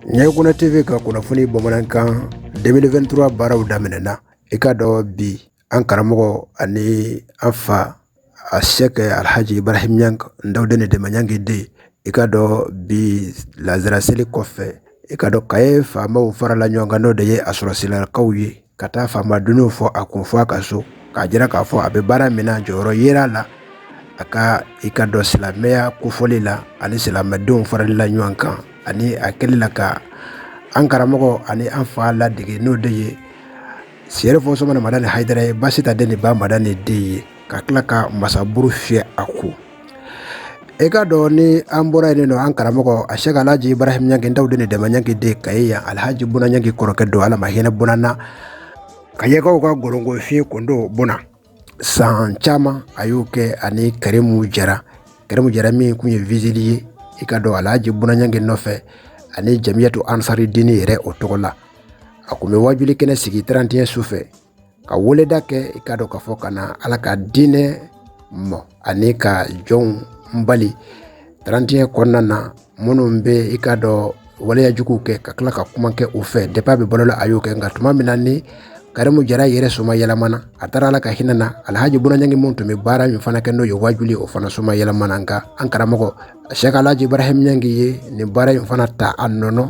Nyakuna TV ka kunnafoni bamanankan 2023 baaraw daminɛna i ka dɔ bi an karamɔgɔ ani an fa a Sheikh Alhaji Ibrahim Niang Ndawdene Dema Niang de i ka dɔ bi lazara seli kɔfɛ i ka dɔ kaye faamaw farala ɲɔgɔn kan n'o de ye a sɔrɔsilakaw ye ka taa faamadenw fɔ a kun fɔ a ka so k'a jira k'a fɔ a bɛ baara min na jɔyɔrɔ yera la a ka i ka dɔ silamɛya kofɔli la ani silamɛdenw farala ɲɔgɔn kan ani a kɛli la ka an karamɔgɔ ani an fa ladege n'o de ye Seyɛri Fɔnsɔn Madani Hayidara ye Basita den ba Madani den ye ka tila ka masaburu fiyɛ a ko. I ka dɔn ni an bɔra yen nɔ an karamɔgɔ a Sheikh Alhaji Ibrahim Niang Ndawdene Dema Niang de Kaye yan Alhaji Buna Niang kɔrɔkɛ don Ala ma hinɛ Buna na Kayekaw ka gɔlɔngɔfin kundo Buna san caman a y'o kɛ ani Karimu Jara min kun ye vigile ye i ka dɔn Alhaji Buna Niang nɔfɛ ani Jamiyatu Ansari Dini yɛrɛ o tɔgɔ la a kun bɛ wajuli kɛnɛ sigi 31 su fɛ ka weleda kɛ i ka dɔn k'a fɔ ka na Ala ka diinɛ mɔ ani ka jɔnw bali 31 kɔnɔna na minnu bɛ i ka dɔn waleyajuguw kɛ ka tila ka kuma kɛ u fɛ depuis a bɛ balola a y'o kɛ nka tuma min na ni Karimu Jara yɛrɛ soma yɛlɛmana a taara Ala ka hinɛ na Alhaji Buna Niang mun tun bɛ baara min fana kɛ n'o ye wajuli o fana soma yɛlɛmana nka an karamɔgɔ Sheikh Alhaji Ibrahim Niang ye nin baara in fana ta a nɔnɔ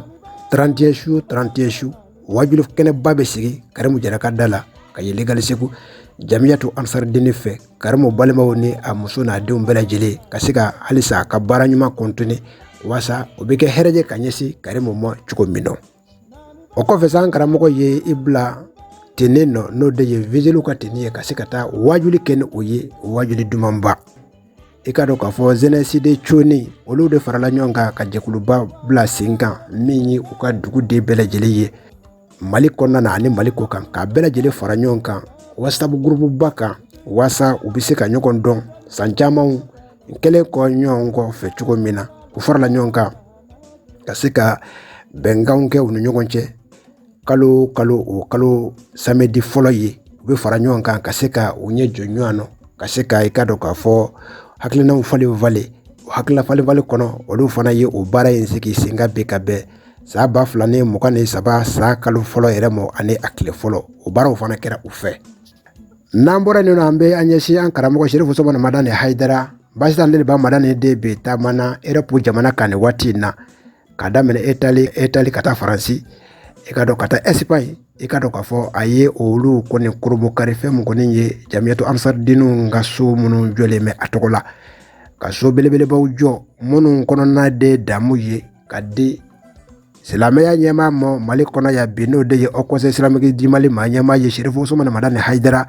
31 su wajuli kɛnɛba bɛ sigi Karimu Jara ka da la ka ye legali segu Jamiyatu Ansari Dini fɛ Karimu balimaw ni a muso n'a denw bɛɛ lajɛlen ka se ka halisa ka baara ɲuman continue wasa o bɛ kɛ hɛrɛjɛ ka ɲɛsin Karimu ma cogo min na. O kɔfɛ sa an karamɔgɔ ye i bila tene nɔ n'o de ye vigile ka teni ye ka se ka taa wajuli kɛ ni o ye wajuli dumanba. I ka dɔn k'a fɔ jeunesse de coni olu de farala ɲɔgɔn kan ka jɛkuluba bila sen kan min ye u ka dugu den bɛɛ lajɛlen ye Mali kɔnɔna na ani Mali kɔ kan k'a bɛɛ lajɛlen fara ɲɔgɔn kan WhatsApp gurupuba kan wasa u bɛ se ka ɲɔgɔn dɔn san camanw kɛlen kɔ ɲɔgɔn kɔ fɛ cogo min na u farala ɲɔgɔn kan ka se ka bɛnkanw kɛ u ni ɲɔgɔn cɛ kalo samedi fɔlɔ ye u bɛ fara ɲɔgɔn kan ka se ka u ɲɛ jɔ ɲɔgɔn na ka se ka i ka dɔn k'a fɔ hakilinaw falen hakilina falen kɔnɔ olu fana ye o baara in sigi sen ka bɛn ka bɛn saa 2023 saa kalo fɔlɔ yɛrɛ mɔ ani a tile fɔlɔ o baaraw fana kɛra u fɛ. N'an bɔra yen nɔ an bɛ an ɲɛsin an karamɔgɔ Seyɛri Fɔnsɔn Madani Hayidara Basita den ba Madani de bɛ taamana Europe jamana kan nin waati in na ka daminɛ Italie ka taa Faransi i ka dɔn ka taa Espagne i ka dɔn k'a fɔ a ye olu kɔni koromokari fɛn min kɔni ye Jamiyatu Ansari Diniw ka so minnu jɔlen bɛ a tɔgɔ la ka so belebelebaw jɔ minnu kɔnɔna de damu ye ka di silamɛya ɲɛmaa ma Mali kɔnɔ ya bi n'o de ye Haut Conseil Islamique di Mali ma ɲɛmaa ye Seyɛri Fɔnsɔn Madani Hayidara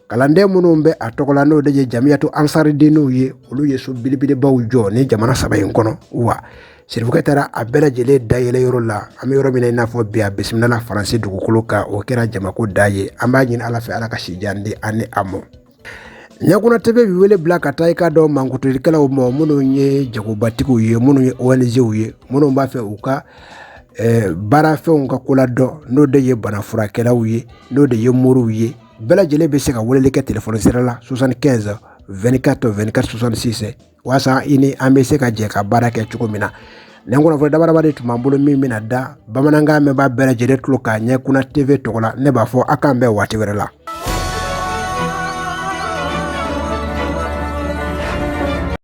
kalanden minnu bɛ a tɔgɔ la n'o de ye Jamiyatu Ansari Diniw ye olu ye so belebelebaw jɔ ni jamana 3 in kɔnɔ wa Serifukɛ taara a bɛɛ lajɛlen dayɛlɛ yɔrɔ la an bɛ yɔrɔ min na i n'a fɔ bi a bisimilala Faransi dugukolo kan o kɛra jamako da ye an b'a ɲini Ala fɛ Ala ka sijan di ani a mɔ. Nyakuna TV bɛ wele bila ka taa i ka dɔn mankutulikɛlaw ma minnu ye jagobatigiw ye minnu ye ONGw ye minnu b'a fɛ u ka baarafɛnw ka ko la dɔn n'o de ye banafurakɛlaw ye n'o de ye moriw ye bɛɛ lajɛlen bɛ se ka weleli kɛ telefɔni sira la 75 24 66 wasa i ni an bɛ se ka jɛ ka baara kɛ cogo min na. Nin kunnafoni dabaraba de tun b'an bolo min bɛna da bamanankan mɛn b'a bɛɛ lajɛlen tulo kan Nyakuna TV tɔgɔ la ne b'a fɔ a k'an bɛn waati wɛrɛ la.